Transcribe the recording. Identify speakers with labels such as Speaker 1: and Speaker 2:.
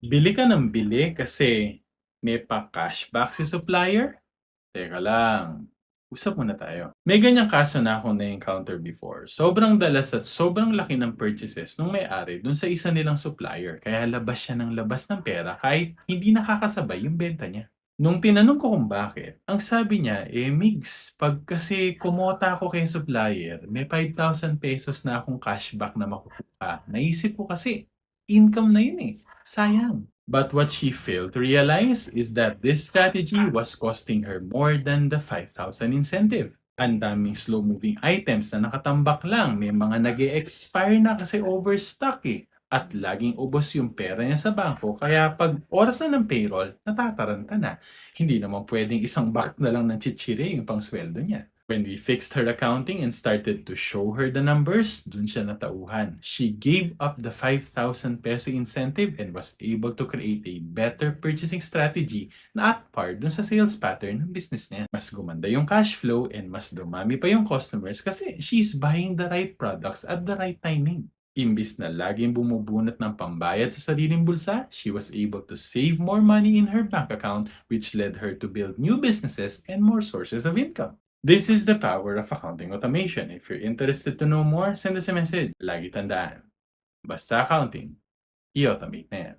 Speaker 1: Bili ka ng bili kasi may pa-cashback si supplier? Teka lang, usap muna tayo. May ganyang kaso na akong na-encounter before. Sobrang dalas at sobrang laki ng purchases nung may-ari dun sa isa nilang supplier. Kaya labas siya ng labas ng pera kahit hindi nakakasabay yung benta niya. Nung tinanong ko kung bakit, ang sabi niya, Migs, pag kasi kumota ako kay supplier, may 5,000 pesos na akong cashback na makukuha. Naisip ko kasi, income na yun eh. Sayang. But what she failed to realize is that this strategy was costing her more than the 5,000 incentive. Ang daming slow-moving items na nakatambak lang. May mga nag expire na kasi overstock eh. At laging ubos yung pera niya sa bangko, kaya pag oras na ng payroll, natataranta na. Hindi naman pwedeng isang box na lang ng chichiri yung pangsweldo niya. When we fixed her accounting and started to show her the numbers, dun siya natauhan. She gave up the 5,000 peso incentive and was able to create a better purchasing strategy na at par dun sa sales pattern ng business niya. Mas gumanda yung cash flow and mas dumami pa yung customers kasi she's buying the right products at the right timing. Imbis na laging bumubunot ng pambayad sa sariling bulsa, she was able to save more money in her bank account, which led her to build new businesses and more sources of income. This is the power of accounting automation. If you're interested to know more, send us a message. Lagi tandaan, basta accounting, i-automate na yan.